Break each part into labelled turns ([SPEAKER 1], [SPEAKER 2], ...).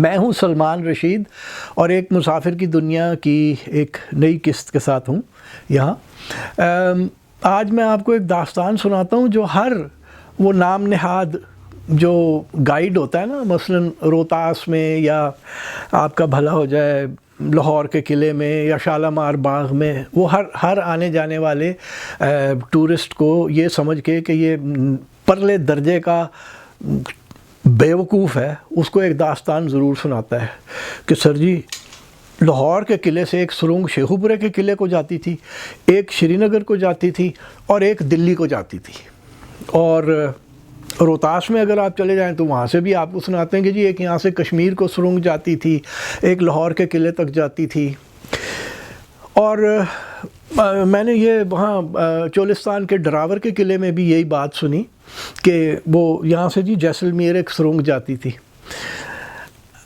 [SPEAKER 1] میں ہوں سلمان رشید اور ایک مسافر کی دنیا کی ایک نئی قسط کے ساتھ ہوں یہاں۔ آج میں آپ کو ایک داستان سناتا ہوں جو ہر وہ نام نہاد جو گائیڈ ہوتا ہے نا، مثلاً روہتاس میں یا آپ کا بھلا ہو جائے لاہور کے قلعے میں یا شالامار باغ میں، وہ ہر آنے جانے والے ٹورسٹ کو یہ سمجھ کے کہ یہ پرلے درجے کا بیوقوف ہے، اس کو ایک داستان ضرور سناتا ہے کہ سر جی لاہور کے قلعے سے ایک سرنگ شیخو پورے کے قلعے کو جاتی تھی، ایک شری نگر کو جاتی تھی اور ایک دلی کو جاتی تھی، اور روہتاس میں اگر آپ چلے جائیں تو وہاں سے بھی آپ کو سناتے ہیں کہ جی ایک یہاں سے کشمیر کو سرنگ جاتی تھی، ایک لاہور کے قلعے تک جاتی تھی۔ اور میں نے یہ وہاں چولستان کے ڈراور کے قلعے میں بھی یہی بات سنی کہ وہ یہاں سے جی جیسلمیر ایک سرنگ جاتی تھی۔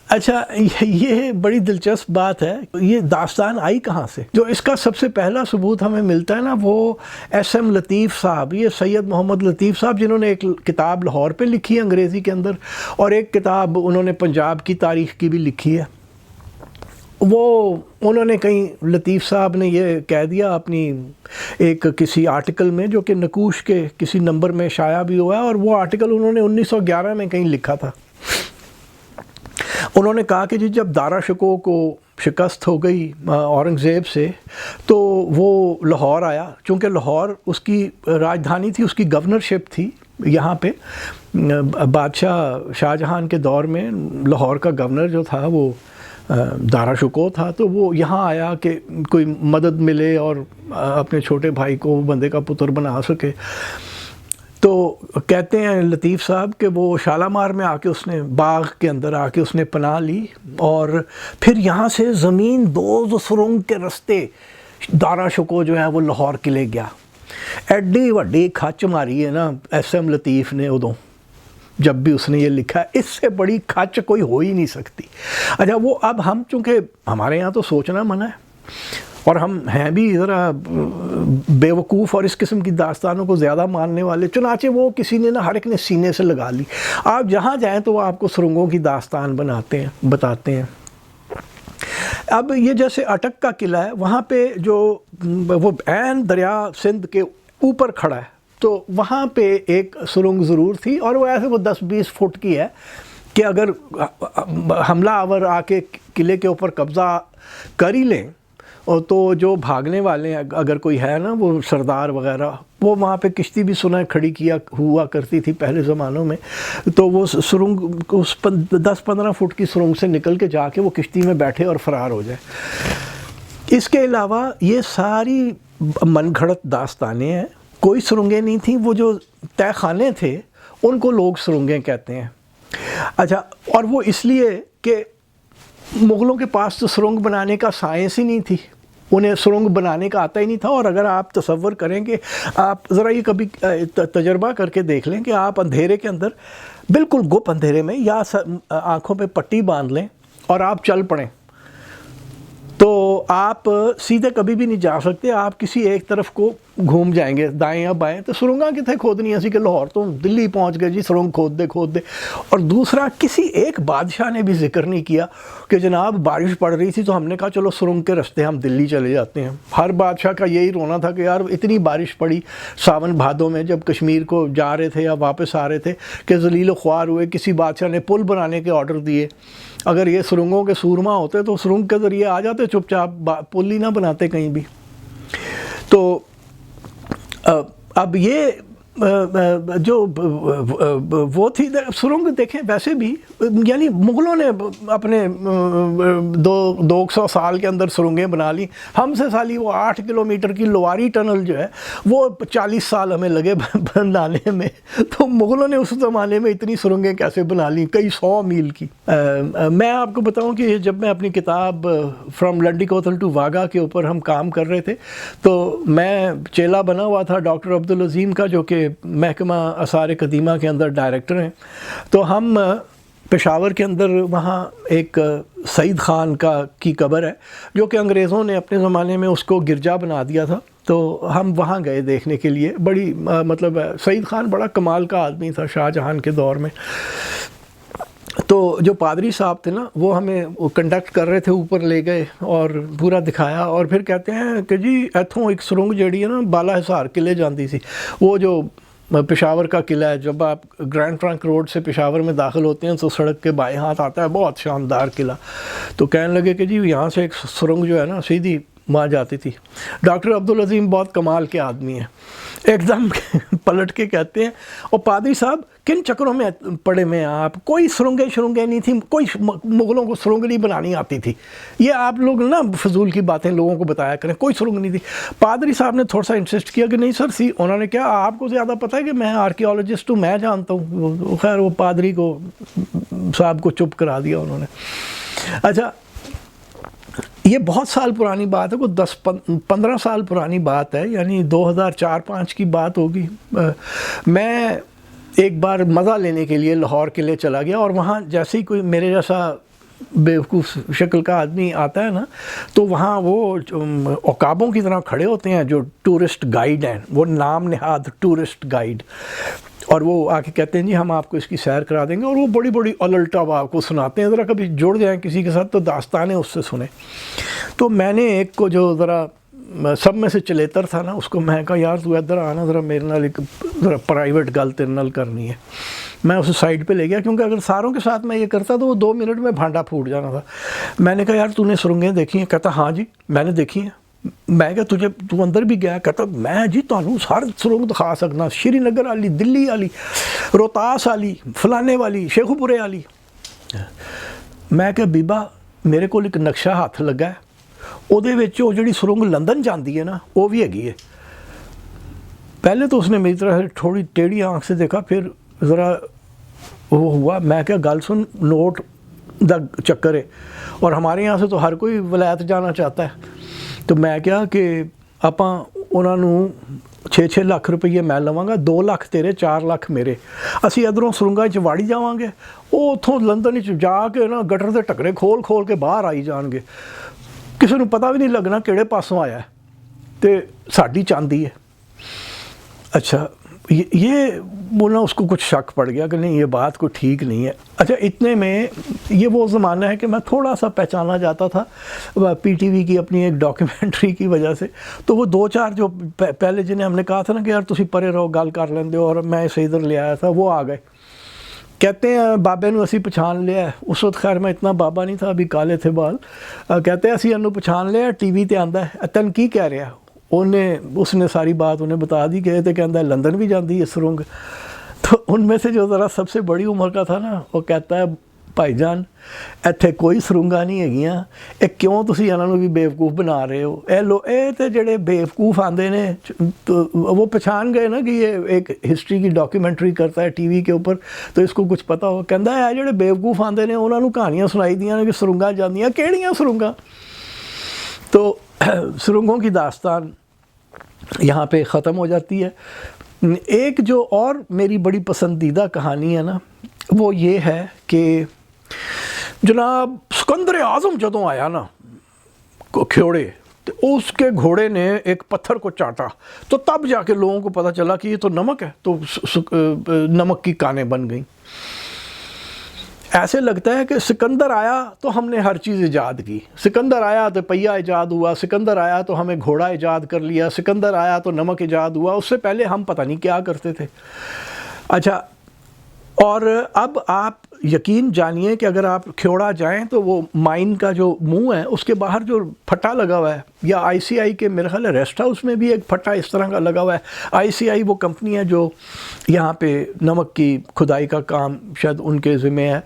[SPEAKER 1] اچھا، یہ بڑی دلچسپ بات ہے، یہ داستان آئی کہاں سے؟ جو اس کا سب سے پہلا ثبوت ہمیں ملتا ہے نا، وہ ایس ایم لطیف صاحب، یہ سید محمد لطیف صاحب جنہوں نے ایک کتاب لاہور پہ لکھی ہے انگریزی کے اندر، اور ایک کتاب انہوں نے پنجاب کی تاریخ کی بھی لکھی ہے۔ انہوں نے کہیں لطیف صاحب نے یہ کہہ دیا اپنی ایک کسی آرٹیکل میں، جو کہ نقوش کے کسی نمبر میں شائع بھی ہوا ہے، اور وہ آرٹیکل انہوں نے 1911 میں کہیں لکھا تھا۔ انہوں نے کہا کہ جی جب دارا شکوہ کو شکست ہو گئی اورنگزیب سے، تو وہ لاہور آیا، چونکہ لاہور اس کی راجدھانی تھی، اس کی گورنرشپ تھی یہاں پہ۔ بادشاہ شاہ جہان کے دور میں لاہور کا گورنر جو تھا وہ دارا شکوہ تھا، تو وہ یہاں آیا کہ کوئی مدد ملے اور اپنے چھوٹے بھائی کو بندے کا پتر بنا سکے۔ تو کہتے ہیں لطیف صاحب کہ وہ شالامار میں آ کے اس نے باغ کے اندر آ کے اس نے پناہ لی، اور پھر یہاں سے زمین دوز سرنگ کے رستے دارا شکوہ جو ہے وہ لاہور قلعے گیا۔ ایڈی وڈی کھچ ماری ہے نا ایس ایم لطیف نے ادوں، جب بھی اس نے یہ لکھا ہے، اس سے بڑی کھچ کوئی ہو ہی نہیں سکتی۔ اچھا، وہ اب ہم چونکہ ہمارے یہاں تو سوچنا منع ہے، اور ہم ہیں بھی ذرا بیوقوف اور اس قسم کی داستانوں کو زیادہ ماننے والے، چنانچہ وہ کسی نے ہر ایک نے سینے سے لگا لی۔ آپ جہاں جائیں تو وہ آپ کو سرنگوں کی داستان بتاتے ہیں۔ اب یہ جیسے اٹک کا قلعہ ہے، وہاں پہ جو وہ عین دریا سندھ کے اوپر کھڑا ہے، تو وہاں پہ ایک سرنگ ضرور تھی، اور وہ ایسے وہ 10-20 فٹ کی ہے کہ اگر حملہ آور آ کے قلعے کے اوپر قبضہ کر ہی لیں، اور تو جو بھاگنے والے ہیں اگر کوئی ہے نا، وہ سردار وغیرہ، وہ وہاں پہ کشتی بھی سنا کھڑی کیا ہوا کرتی تھی پہلے زمانوں میں، تو وہ سرنگ اس 10-15 فٹ کی سرنگ سے نکل کے جا کے وہ کشتی میں بیٹھے اور فرار ہو جائے۔ اس کے علاوہ یہ ساری من گھڑت داستانیں ہیں، کوئی سرنگیں نہیں تھیں، وہ جو تہہ خانے تھے ان کو لوگ سرنگیں کہتے ہیں۔ اچھا، اور وہ اس لیے کہ مغلوں کے پاس تو سرنگ بنانے کا سائنس ہی نہیں تھی، انہیں سرنگ بنانے کا آتا ہی نہیں تھا۔ اور اگر آپ تصور کریں کہ آپ ذرا یہ کبھی تجربہ کر کے دیکھ لیں کہ آپ اندھیرے کے اندر، بالکل گپ اندھیرے میں، یا آنکھوں پہ پٹی باندھ لیں اور آپ چل پڑیں، تو آپ سیدھے کبھی بھی نہیں جا سکتے، آپ کسی ایک طرف کو گھوم جائیں گے، دائیں یا بائیں۔ تو سرنگاں کتنے کھودنی ایسی کہ لاہور تو دلی پہنچ گئے جی، سرنگ کھود دے۔ اور دوسرا، کسی ایک بادشاہ نے بھی ذکر نہیں کیا کہ جناب بارش پڑ رہی تھی تو ہم نے کہا چلو سرنگ کے رستے ہم دلی چلے جاتے ہیں۔ ہر بادشاہ کا یہی رونا تھا کہ یار اتنی بارش پڑی ساون بھادوں میں جب کشمیر کو جا رہے تھے یا واپس آ رہے تھے کہ ذلیل و خوار ہوئے، کسی بادشاہ نے پل بنانے کے آرڈر دیے۔ اگر یہ سرنگوں کے سورما ہوتے تو سرنگ کے ذریعے آ جاتے، چپ چاپ پل ہی نہ بناتے کہیں بھی۔ تو اب یہ جو وہ تھی سرنگ، دیکھیں ویسے بھی یعنی مغلوں نے اپنے 200 سال کے اندر سرنگیں بنا لی، ہم سے سالی وہ 8 کلومیٹر کی لواری ٹنل جو ہے وہ 40 سال ہمیں لگے بنانے میں، تو مغلوں نے اس زمانے میں اتنی سرنگیں کیسے بنا لی کئی 100 میل کی۔ میں آپ کو بتاؤں کہ جب میں اپنی کتاب فرام لنڈی کوتھل ٹو واگا کے اوپر ہم کام کر رہے تھے، تو میں چیلا بنا ہوا تھا ڈاکٹر عبدالعظیم کا، جو کہ محکمہ آثار قدیمہ کے اندر ڈائریکٹر ہیں۔ تو ہم پشاور کے اندر وہاں ایک سعید خان کی قبر ہے، جو کہ انگریزوں نے اپنے زمانے میں اس کو گرجا بنا دیا تھا، تو ہم وہاں گئے دیکھنے کے لیے۔ بڑی مطلب سعید خان بڑا کمال کا آدمی تھا شاہ جہان کے دور میں۔ تو جو پادری صاحب تھے نا وہ ہمیں کنڈکٹ کر رہے تھے، اوپر لے گئے اور پورا دکھایا، اور پھر کہتے ہیں کہ جی ایتھوں ایک سرنگ جیڑی ہے نا بالا حصار قلعے جاندی سی، وہ جو پشاور کا قلعہ ہے، جب آپ گرینڈ ٹرنک روڈ سے پشاور میں داخل ہوتے ہیں تو سڑک کے بائیں ہاتھ آتا ہے بہت شاندار قلعہ. تو کہنے لگے کہ جی یہاں سے ایک سرنگ جو ہے نا سیدھی وہاں جاتی تھی. ڈاکٹر عبدالعظیم بہت کمال کے آدمی ہیں، ایک دم پلٹ کے کہتے ہیں اور پادری صاحب کن چکروں میں پڑے میں آپ، کوئی سرنگیں نہیں تھیں، کوئی مغلوں کو سرنگ نہیں بنانی آتی تھی، یہ آپ لوگ نا فضول کی باتیں لوگوں کو بتایا کریں، کوئی سرنگ نہیں تھی. پادری صاحب نے تھوڑا سا انسسٹ کیا کہ نہیں سر انہوں نے کہا آپ کو زیادہ پتہ ہے کہ میں آرکیالوجسٹ ہوں، میں جانتا ہوں. خیر وہ پادری کو صاحب کو چپ کرا دیا انہوں نے. اچھا یہ بہت سال پرانی بات ہے، کوئی 10-15 سال پرانی بات ہے، یعنی 2004-05 کی بات ہوگی. میں ایک بار مزہ لینے کے لیے لاہور قلعے چلا گیا، اور وہاں جیسے ہی کوئی میرے جیسا بیوقوف شکل کا آدمی آتا ہے نا تو وہاں وہ عقابوں کی طرح کھڑے ہوتے ہیں جو ٹورسٹ گائیڈ ہیں، وہ نام نہاد ٹورسٹ گائیڈ، اور وہ آ کے کہتے ہیں جی ہم آپ کو اس کی سیر کرا دیں گے، اور وہ بڑی بڑی الٹا آپ کو سناتے ہیں. ذرا کبھی جڑ جائیں کسی کے ساتھ تو داستانیں اس سے سنیں. تو میں نے ایک کو جو ذرا سب میں سے چلیتر تھا نا، اس کو میں کہا یار تو ادھر آنا ذرا میرے نال ایک ذرا پرائیویٹ گل تیرے نال کرنی ہے. میں اسے سائڈ پہ لے گیا کیونکہ اگر ساروں کے ساتھ میں یہ کرتا تو وہ 2 منٹ میں بھانڈا پھوٹ جانا تھا. میں نے کہا یار تو نے سرنگیں دیکھی ہیں؟ کہتا ہاں جی میں نے دیکھی ہیں. میں کہا تو اندر بھی گیا؟ کہتا میں جی تمہیں ہر سرنگ دکھا سکنا، شری نگر والی، دلی والی، روہتاس والی، فلانے والی، شیخو پورے والی. میں کہا بیبا میرے کو ایک نقشہ ہاتھ لگا ہے، وہ جڑی سرنگ لندن جاندی ہے نا وہ بھی ہیگی ہے. پہلے تو اس نے میری طرح تھوڑی ٹیڑھی آنکھ سے دیکھا، پھر ذرا وہ ہوا. میں کہا گل سن نوٹ دا چکر ہے، اور ہمارے یہاں سے تو ہر کوئی ولایت جانا چاہتا ہے. تو میں کہا کہ آپاں انہوں نے 6-6 لاکھ روپیے میں لواں گا، 2 لاکھ تیرے 4 لاکھ میرے. اسی ادھروں سرنگاں چ واڑی جاواں گے، وہ اتوں لندن جا کے نا گٹر دے ٹکرے کھول کے باہر آئی جان گے، کسی نے پتہ بھی نہیں لگنا کہڑے پاسوں آیا ہے، تے ساڈی چاندی ہے. اچھا یہ بولنا اس کو کچھ شک پڑ گیا کہ نہیں یہ بات کوئی ٹھیک نہیں ہے. اچھا اتنے میں یہ وہ زمانہ ہے کہ میں تھوڑا سا پہچانا جاتا تھا پی ٹی وی کی اپنی ایک ڈاکیومنٹری کی وجہ سے. تو وہ 2-4 جو پہلے جنہیں ہم نے کہا تھا نا کہ یار تسی پرے رہو گل کر لیندے ہو، اور میں اسے ادھر لے آیا تھا، وہ آ گئے. کہتے ہیں بابے نو اسی پچھان لیا ہے. اس وقت خیر میں اتنا بابا نہیں تھا، ابھی کالے تھے بال. کہتے ہیں اسی انو پچھان لیا، ٹی وی تے آندا ہے. تن کی کہہ رہا؟ اس نے ساری بات انہیں بتا دی کہ کہندا ہے لندن بھی جاندی ہے سرنگ. تو ان میں سے جو ذرا سب سے بڑی عمر کا تھا نا وہ کہتا ہے بھائی جان ایتھے کوئی سرنگاں نہیں ہیگیاں، کیوں تسی انہاں نوں بھی بیوقوف بنا رہے ہو؟ اے تے جڑے بیوقوف آندے نے تو وہ پہچان گئے نا کہ یہ ایک ہسٹری کی ڈاکیومنٹری کرتا ہے ٹی وی کے اوپر، تو اس کو کچھ پتہ ہو. کہندا ہے جڑے بیوقوف آندے نے انہاں نوں کہانیاں سنائی دیاں نے کہ سرنگاں جاندیاں، کیڑیاں سرنگاں؟ تو سرنگوں کی داستان یہاں پہ ختم ہو جاتی ہے. ایک جو اور میری بڑی پسندیدہ کہانی ہے نا وہ یہ ہے کہ جناب سکندر اعظم جدوں آیا نا کھیوڑے، تو اس کے گھوڑے نے ایک پتھر کو چاٹا، تو تب جا کے لوگوں کو پتہ چلا کہ یہ تو نمک ہے، تو نمک کی کانیں بن گئیں. ایسے لگتا ہے کہ سکندر آیا تو ہم نے ہر چیز ایجاد کی، سکندر آیا تو پہیہ ایجاد ہوا، سکندر آیا تو ہمیں گھوڑا ایجاد کر لیا، سکندر آیا تو نمک ایجاد ہوا، اس سے پہلے ہم پتہ نہیں کیا کرتے تھے. اچھا اور اب آپ یقین جانیے کہ اگر آپ کھیوڑا جائیں تو وہ مائن کا جو منہ ہے اس کے باہر جو پھٹا لگا ہوا ہے، یا آئی سی آئی کے میرے خیال ہے ریسٹ ہاؤس میں بھی ایک پھٹا اس طرح کا لگا ہوا ہے. آئی سی آئی وہ کمپنی ہے جو یہاں پہ نمک کی کھدائی کا کام شاید ان کے ذمہ ہے.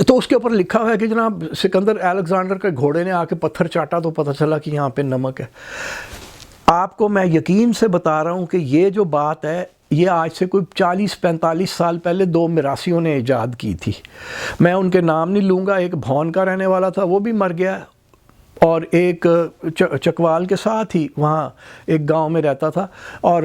[SPEAKER 1] تو اس کے اوپر لکھا ہوا ہے کہ جناب سکندر الیگزینڈر کے گھوڑے نے آ کے پتھر چاٹا تو پتہ چلا کہ یہاں پہ نمک ہے. آپ کو میں یقین سے بتا رہا ہوں کہ یہ جو بات ہے یہ آج سے کوئی 40-45 سال پہلے 2 میراسیوں نے ایجاد کی تھی. میں ان کے نام نہیں لوں گا، ایک بھون کا رہنے والا تھا وہ بھی مر گیا، اور ایک چکوال کے ساتھ ہی وہاں ایک گاؤں میں رہتا تھا. اور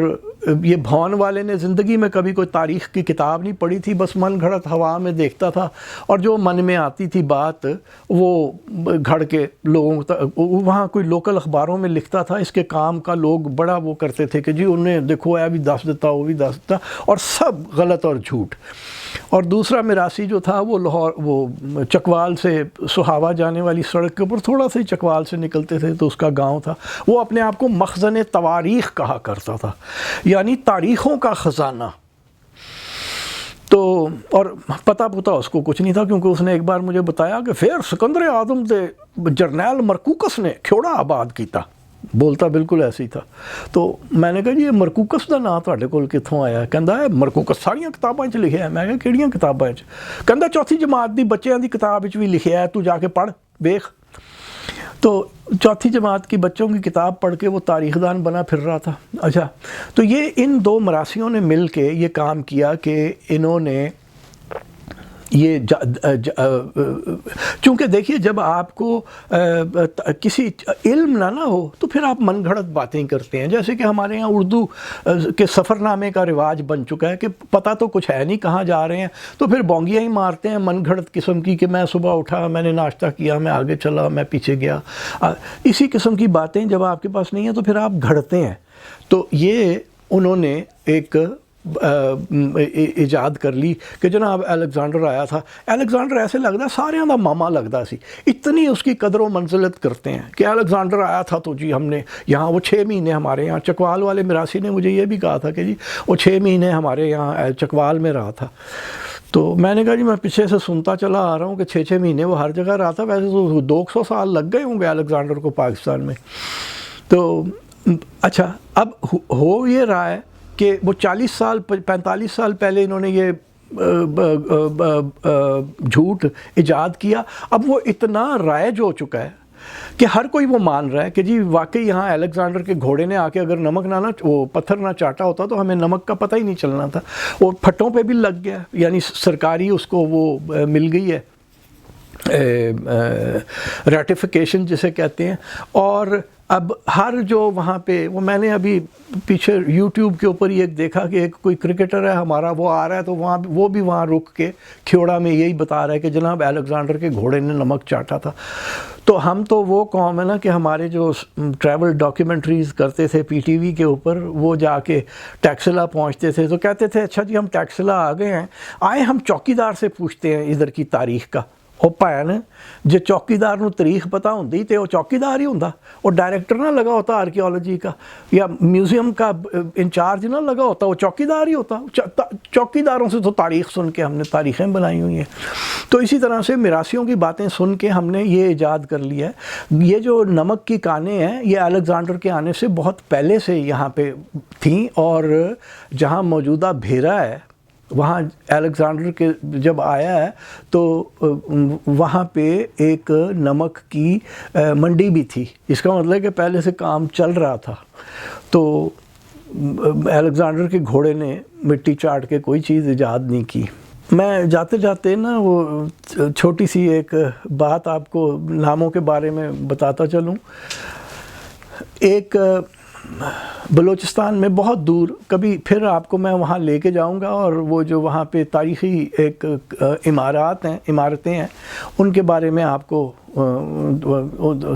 [SPEAKER 1] یہ بھون والے نے زندگی میں کبھی کوئی تاریخ کی کتاب نہیں پڑھی تھی، بس من گھڑت ہوا میں دیکھتا تھا، اور جو من میں آتی تھی بات وہ گھڑ کے لوگوں وہاں کوئی لوکل اخباروں میں لکھتا تھا. اس کے کام کا لوگ بڑا وہ کرتے تھے کہ جی انہیں دیکھو یہ بھی دس دیتا وہ بھی دس دیتا، اور سب غلط اور جھوٹ. اور دوسرا میراثی جو تھا وہ لاہور، وہ چکوال سے سہاوا جانے والی سڑک کے اوپر تھوڑا سا چکوال سے نکلتے تھے تو اس کا گاؤں تھا، وہ اپنے آپ کو مخزن تواریخ کہا کرتا تھا، یعنی تاریخوں کا خزانہ۔ تو اور پتہ اس کو کچھ نہیں تھا، کیونکہ اس نے ایک بار مجھے بتایا کہ پھر سکندر اعظم دے جرنیل مرکوکس نے کھیوڑا آباد کیتا، بولتا بالکل ایسے ہی تھا۔ تو میں نے کہا جی یہ مرکوکس دا نام تہاڈے کول کتھوں آیا ہے؟ کہندا ہے مرکوکس ساریاں کتاباں 'چ لکھیا ہے۔ میں کہا کیڑیاں کتاباں 'چ؟ کہندا چوتھی جماعت دی بچیاں دی کتاب 'چ بھی لکھیا ہے، تو جا کے پڑھ ویکھ۔ تو چوتھی جماعت کی بچوں کی کتاب پڑھ کے وہ تاریخ دان بنا پھر رہا تھا۔ اچھا، تو یہ ان دو مراسیوں نے مل کے یہ کام کیا کہ انہوں نے یہ چونکہ دیکھیے جب آپ کو کسی علم نہ ہو تو پھر آپ من گھڑت باتیں کرتے ہیں، جیسے کہ ہمارے یہاں اردو کے سفر نامے کا رواج بن چکا ہے کہ پتہ تو کچھ ہے نہیں کہاں جا رہے ہیں، تو پھر بونگیاں ہی مارتے ہیں من گھڑت قسم کی کہ میں صبح اٹھا، میں نے ناشتہ کیا، میں آگے چلا، میں پیچھے گیا، اسی قسم کی باتیں جب آپ کے پاس نہیں ہیں تو پھر آپ گھڑتے ہیں۔ تو یہ انہوں نے ایک ایجاد کر لی کہ جناب الیگزینڈر آیا تھا۔ الیگزینڈر ایسے لگتا سارے دا ماما لگتا سی، اتنی اس کی قدر و منزلت کرتے ہیں کہ الیگزینڈر آیا تھا تو جی ہم نے یہاں وہ 6 مہینے ہمارے یہاں، چکوال والے میراثی نے مجھے یہ بھی کہا تھا کہ جی وہ 6 مہینے ہمارے یہاں چکوال میں رہا تھا۔ تو میں نے کہا جی میں پیچھے سے سنتا چلا آ رہا ہوں کہ 6 مہینے وہ ہر جگہ رہا تھا، ویسے تو 200 سال لگ گئے ہوں گے الیگزینڈر کو پاکستان میں۔ تو اچھا، اب ہو یہ رہا ہے کہ وہ 40 سال 45 سال پہلے انہوں نے یہ جھوٹ ایجاد کیا، اب وہ اتنا رائج ہو چکا ہے کہ ہر کوئی وہ مان رہا ہے کہ جی واقعی یہاں الیگزینڈر کے گھوڑے نے آ کے اگر نمک نہ وہ پتھر نہ چاٹا ہوتا تو ہمیں نمک کا پتہ ہی نہیں چلنا تھا۔ وہ پھٹوں پہ بھی لگ گیا، یعنی سرکاری اس کو وہ مل گئی ہے ریٹیفیکیشن جسے کہتے ہیں۔ اور اب ہر جو وہاں پہ وہ میں نے ابھی پیچھے یوٹیوب کے اوپر ایک دیکھا کہ ایک کوئی کرکٹر ہے ہمارا، وہ آ رہا ہے تو وہاں وہ بھی وہاں رک کے کھیوڑا میں یہی بتا رہا ہے کہ جناب الیگزینڈر کے گھوڑے نے نمک چاٹا تھا۔ تو ہم تو وہ قوم ہے نا کہ ہمارے جو ٹریول ڈاکیومنٹریز کرتے تھے پی ٹی وی کے اوپر، وہ جا کے ٹیکسلا پہنچتے تھے تو کہتے تھے اچھا جی ہم ٹیکسلا آ گئے ہیں، آئے ہم چوکیدار سے پوچھتے ہیں ادھر کی تاریخ کا۔ وہ بھین جے چوکیدار نو تاریخ پتہ ہوندی تے وہ چوکیدار ہی ہوندا، وہ ڈائریکٹر نہ لگا ہوتا آرکیولوجی کا یا میوزیم کا انچارج نہ لگا ہوتا، وہ چوکیدار ہی ہوتا۔ چوکیداروں سے تو تاریخ سن کے ہم نے تاریخیں بنائی ہوئی ہیں۔ تو اسی طرح سے میراثیوں کی باتیں سن کے ہم نے یہ ایجاد کر لیا ہے۔ یہ جو نمک کی کانیں ہیں یہ الیگزینڈر کے آنے سے بہت پہلے سے یہاں پہ تھیں، اور جہاں موجودہ بھیرا ہے وہاں الیگزینڈر کے جب آیا ہے تو وہاں پہ ایک نمک کی منڈی بھی تھی، اس کا مطلب ہے کہ پہلے سے کام چل رہا تھا۔ تو الیگزینڈر کے گھوڑے نے مٹی چاٹ کے کوئی چیز ایجاد نہیں کی۔ میں جاتے جاتے نا وہ چھوٹی سی ایک بات آپ کو ناموں کے بارے میں بتاتا چلوں۔ ایک بلوچستان میں بہت دور، کبھی پھر آپ کو میں وہاں لے کے جاؤں گا، اور وہ جو وہاں پہ تاریخی ایک عمارتیں ہیں ان کے بارے میں آپ کو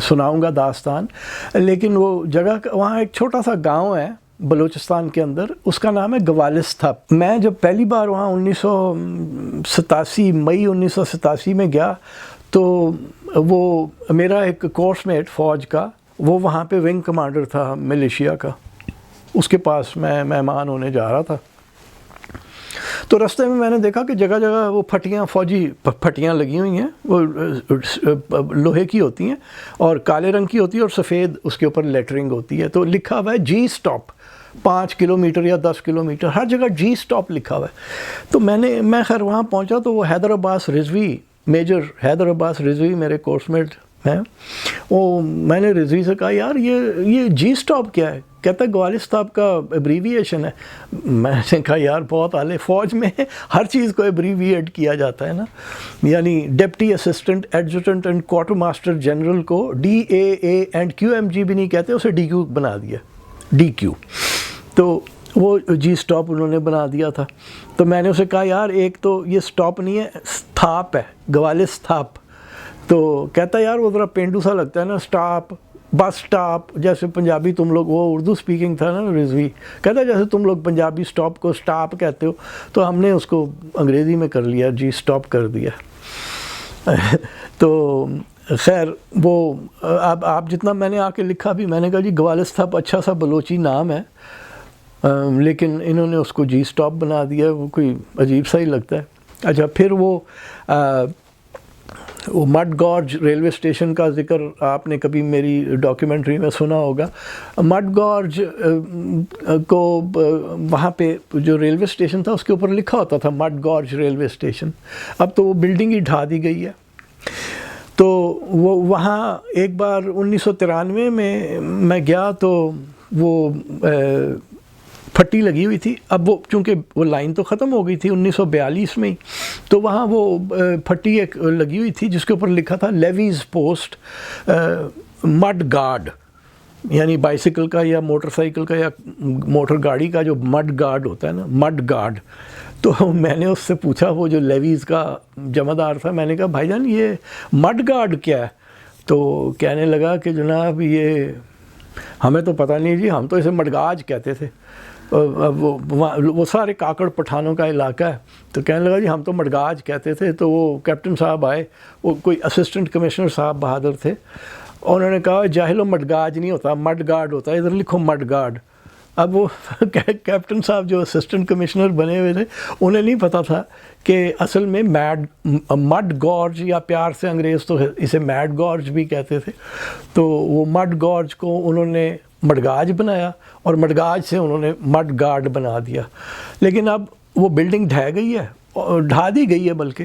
[SPEAKER 1] سناؤں گا داستان۔ لیکن وہ جگہ وہاں ایک چھوٹا سا گاؤں ہے بلوچستان کے اندر، اس کا نام ہے گوالستھپ۔ میں جب پہلی بار وہاں 1987 مئی 1987 میں گیا تو وہ میرا ایک کورس میٹ فوج کا، وہ وہاں پہ ونگ کمانڈر تھا ملیشیا کا، اس کے پاس میں مہمان ہونے جا رہا تھا۔ تو رستے میں نے دیکھا کہ جگہ جگہ وہ فوجی پھٹیاں لگی ہوئی ہیں، وہ لوہے کی ہوتی ہیں اور کالے رنگ کی ہوتی ہے اور سفید اس کے اوپر لیٹرنگ ہوتی ہے۔ تو لکھا ہوا ہے جی سٹاپ، 5 کلومیٹر یا 10 کلومیٹر ہر جگہ جی سٹاپ لکھا ہوا ہے۔ تو میں خیر وہاں پہنچا تو وہ حیدر عباس رضوی، میجر حیدر عباس رضوی میرے کورس میٹ ہیں، وہ میں نے رضوی سے کہا یار یہ جی سٹاپ کیا ہے؟ کہتا ہے گوالستھپ کا ایبریویشن ہے۔ میں نے کہا یار بہت اعلیٰ، فوج میں ہر چیز کو ایبریویٹ کیا جاتا ہے نا، یعنی deputy assistant adjutant and quarter master general کو DAA&QMG بھی نہیں کہتے، اسے DQ بنا دیا، DQ۔ تو وہ جی سٹاپ انہوں نے بنا دیا تھا۔ تو میں نے اسے کہا یار ایک تو یہ سٹاپ نہیں ہے، ستھاپ ہے، گوالستھپ۔ تو کہتا ہے یار وہ ذرا پینڈو سا لگتا ہے نا، سٹاپ بس اسٹاپ جیسے پنجابی تم لوگ، وہ اردو اسپیکنگ تھا نا رضوی، کہتا جیسے تم لوگ پنجابی اسٹاپ کو اسٹاپ کہتے ہو، تو ہم نے اس کو انگریزی میں کر لیا، جی اسٹاپ کر دیا۔ تو خیر وہ اب آپ جتنا میں نے آ کے لکھا بھی، میں نے کہا جی گوالستھا اچھا سا بلوچی نام ہے، لیکن انہوں نے اس کو جی اسٹاپ بنا دیا، وہ کوئی عجیب سا ہی لگتا ہے۔ اچھا پھر وہ مڈ گارج ریلوے اسٹیشن کا ذکر آپ نے کبھی میری ڈاکیومنٹری میں سنا ہوگا۔ مڈ گارج کو وہاں پہ جو ریلوے اسٹیشن تھا اس کے اوپر لکھا ہوتا تھا مڈ گارج ریلوے اسٹیشن، اب تو وہ بلڈنگ ہی ڈھا دی گئی ہے۔ تو وہ وہاں ایک بار 1993 میں گیا تو وہ پھٹی لگی ہوئی تھی، اب وہ چونکہ وہ لائن تو ختم ہو گئی تھی 1942 میں ہی، تو وہاں وہ پھٹی ایک لگی ہوئی تھی جس کے اوپر لکھا تھا لیویز پوسٹ مڈ گارڈ، یعنی بائیسیکل کا یا موٹر سائیکل کا یا موٹر گاڑی کا جو مڈ گارڈ ہوتا ہے نا، مڈ گارڈ۔ تو میں نے اس سے پوچھا، وہ جو لیویز کا جمع دار تھا، میں نے کہا بھائی جان یہ مڈ گارڈ کیا ہے؟ تو کہنے لگا کہ جناب یہ ہمیں تو پتہ نہیں جی، ہم تو اسے مڈگاج کہتے تھے، وہ سارے کاکڑ پٹھانوں کا علاقہ ہے، تو کہنے لگا جی ہم تو مڈگاج کہتے تھے۔ تو وہ کیپٹن صاحب آئے، وہ کوئی اسسٹنٹ کمشنر صاحب بہادر تھے، انہوں نے کہا جاہلو مڈگاج نہیں ہوتا، مڈ گارڈ ہوتا ہے، ادھر لکھو مڈ گارڈ۔ اب وہ کیپٹن صاحب جو اسسٹنٹ کمشنر بنے ہوئے تھے، انہیں نہیں پتہ تھا کہ اصل میں مڈ گارج، یا پیار سے انگریز تو اسے میڈ گارج بھی کہتے تھے، تو وہ مڈ گارج کو انہوں نے مڈگاج بنایا، اور مڈگاج سے انہوں نے مڈ گارڈ بنا دیا۔ لیکن اب وہ بلڈنگ ڈھہ گئی ہے، ڈھا دی گئی ہے بلکہ،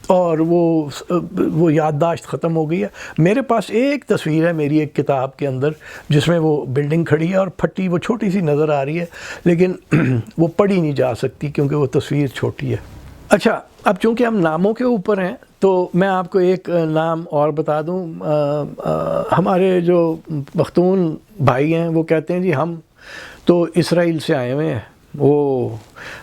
[SPEAKER 1] اور وہ یادداشت ختم ہو گئی ہے۔ میرے پاس ایک تصویر ہے میری ایک کتاب کے اندر جس میں وہ بلڈنگ کھڑی ہے اور پھٹی وہ چھوٹی سی نظر آ رہی ہے، لیکن وہ پڑھی نہیں جا سکتی کیونکہ وہ تصویر چھوٹی ہے۔ اچھا اب چونکہ ہم ناموں کے اوپر ہیں تو میں آپ کو ایک نام اور بتا دوں، ہمارے جو پختون بھائی ہیں وہ کہتے ہیں جی ہم تو اسرائیل سے آئے ہوئے ہیں، وہ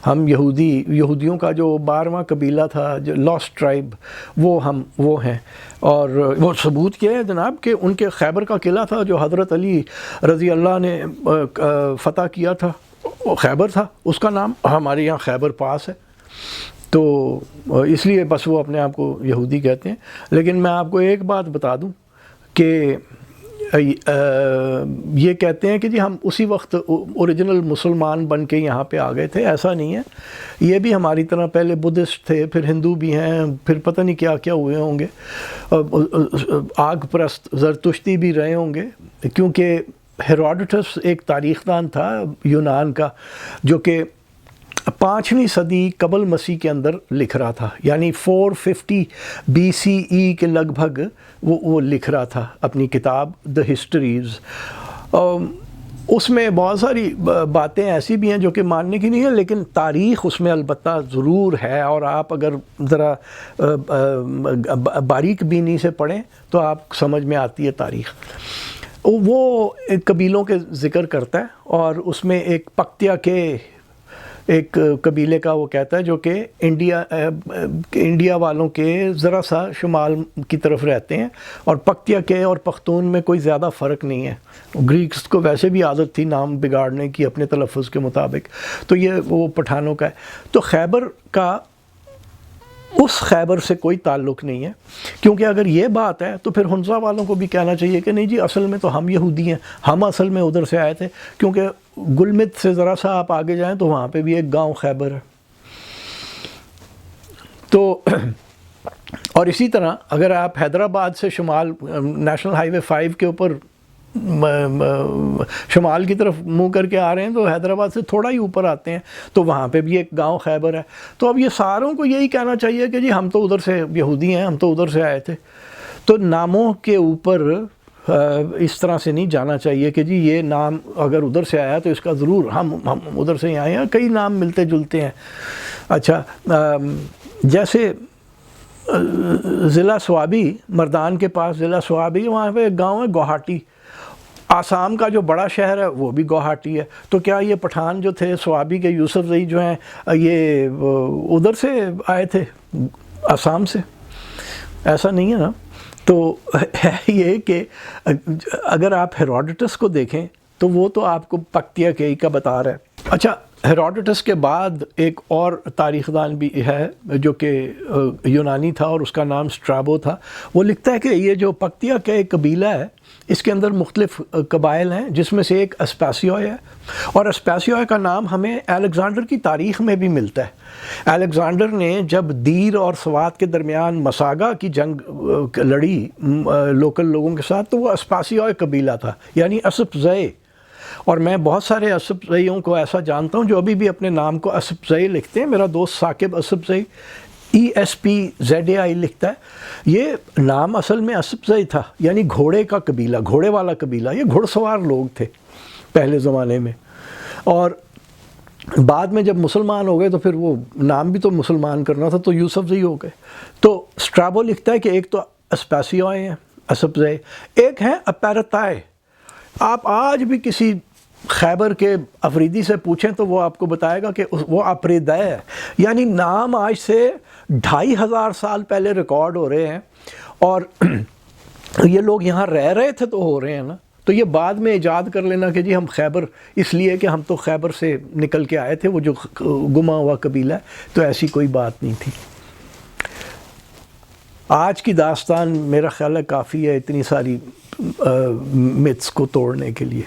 [SPEAKER 1] ہم یہودیوں کا جو 12واں قبیلہ تھا، جو لاسٹ ٹرائب، وہ ہیں، اور وہ ثبوت کیا ہے جناب کہ ان کے خیبر کا قلعہ تھا جو حضرت علی رضی اللہ نے فتح کیا تھا، وہ خیبر تھا، اس کا نام ہمارے یہاں خیبر پاس ہے، تو اس لیے بس وہ اپنے آپ کو یہودی کہتے ہیں۔ لیکن میں آپ کو ایک بات بتا دوں کہ یہ کہتے ہیں کہ جی ہم اسی وقت اوریجنل مسلمان بن کے یہاں پہ آ گئے تھے، ایسا نہیں ہے، یہ بھی ہماری طرح پہلے بدھسٹ تھے، پھر ہندو بھی ہیں، پھر پتہ نہیں کیا کیا ہوئے ہوں گے، آگ پرست زرتشتی بھی رہے ہوں گے، کیونکہ ہیروڈوٹس ایک تاریخ دان تھا یونان کا جو کہ 5ویں صدی قبل مسیح کے اندر لکھ رہا تھا، یعنی 450 BCE کے لگ بھگ وہ لکھ رہا تھا اپنی کتاب دا ہسٹریز۔ اس میں بہت ساری باتیں ایسی بھی ہیں جو کہ ماننے کی نہیں ہیں، لیکن تاریخ اس میں البتہ ضرور ہے، اور آپ اگر ذرا باریک بینی سے پڑھیں تو آپ سمجھ میں آتی ہے تاریخ۔ وہ قبیلوں کے ذکر کرتا ہے، اور اس میں ایک پکتیا کے ایک قبیلے کا وہ کہتا ہے جو کہ انڈیا والوں کے ذرا سا شمال کی طرف رہتے ہیں، اور پکتیا کے اور پختون میں کوئی زیادہ فرق نہیں ہے، گریکس کو ویسے بھی عادت تھی نام بگاڑنے کی اپنے تلفظ کے مطابق، تو یہ وہ پٹھانوں کا ہے۔ تو خیبر کا اس خیبر سے کوئی تعلق نہیں ہے، کیونکہ اگر یہ بات ہے تو پھر ہنزا والوں کو بھی کہنا چاہیے کہ نہیں جی اصل میں تو ہم یہودی ہیں، ہم اصل میں ادھر سے آئے تھے، کیونکہ گلمت سے ذرا سا آپ آگے جائیں تو وہاں پہ بھی ایک گاؤں خیبر ہے۔ تو اور اسی طرح اگر آپ حیدرآباد سے شمال نیشنل ہائی وے 5 کے اوپر شمال کی طرف منہ کر کے آ رہے ہیں تو حیدرآباد سے تھوڑا ہی اوپر آتے ہیں تو وہاں پہ بھی ایک گاؤں خیبر ہے۔ تو اب یہ ساروں کو یہی کہنا چاہیے کہ جی ہم تو ادھر سے یہودی ہیں، ہم تو ادھر سے آئے تھے۔ تو ناموں کے اوپر اس طرح سے نہیں جانا چاہیے کہ جی یہ نام اگر ادھر سے آیا تو اس کا ضرور ہم ادھر سے ہی آئے ہیں، کئی نام ملتے جلتے ہیں۔ اچھا جیسے ضلع سوابی، مردان کے پاس ضلع سوابی، وہاں پہ ایک گاؤں ہے گوہاٹی، آسام کا جو بڑا شہر ہے وہ بھی گوہاٹی ہے۔ تو کیا یہ پٹھان جو تھے سوابی کے یوسف زئی جو ہیں یہ ادھر سے آئے تھے آسام سے؟ ایسا نہیں ہے نا۔ تو ہے یہ کہ اگر آپ ہیروڈوٹس کو دیکھیں تو وہ تو آپ کو پکتیا کئی کا بتا رہا ہے. اچھا، ہیروڈوٹس کے بعد ایک اور تاریخ دان بھی ہے جو کہ یونانی تھا اور اس کا نام اسٹرابو تھا. وہ لکھتا ہے کہ یہ جو پکتیا کا ایک قبیلہ ہے اس کے اندر مختلف قبائل ہیں، جس میں سے ایک اسپیسیوئے ہے، اور اسپیسیوئے کا نام ہمیں الیگزینڈر کی تاریخ میں بھی ملتا ہے. الیگزینڈر نے جب دیر اور سوات کے درمیان مساگا کی جنگ لڑی لوکل لوگوں کے ساتھ، تو وہ اسپیسیوئے قبیلہ تھا، یعنی اسپزئی. اور میں بہت سارے اسپزئیوں کو ایسا جانتا ہوں جو ابھی بھی اپنے نام کو اسپزئی لکھتے ہیں. میرا دوست ثاقب اسپزئی ESPZAI لکھتا ہے. یہ نام اصل میں اسپزئی تھا، یعنی گھوڑے کا قبیلہ، گھوڑے والا قبیلہ. یہ گھڑ سوار لوگ تھے پہلے زمانے میں، اور بعد میں جب مسلمان ہو گئے تو پھر وہ نام بھی تو مسلمان کرنا تھا تو یوسفزئی ہو گئے. تو اسٹرابو لکھتا ہے کہ ایک تو اسپیسیوئے ہیں اسپزئی، ایک ہیں اپیرتائے. آپ آج بھی کسی خیبر کے افریدی سے پوچھیں تو وہ آپ کو بتائے گا کہ وہ اپریدے ہے، یعنی نام آج سے 2500 سال پہلے ریکارڈ ہو رہے ہیں، اور یہ لوگ یہاں رہ رہے تھے تو ہو رہے ہیں نا. تو یہ بعد میں ایجاد کر لینا کہ جی ہم خیبر اس لیے کہ ہم تو خیبر سے نکل کے آئے تھے، وہ جو گما ہوا قبیلہ ہے، تو ایسی کوئی بات نہیں تھی. آج کی داستان میرا خیال ہے کافی ہے اتنی ساری متس کو توڑنے کے لیے.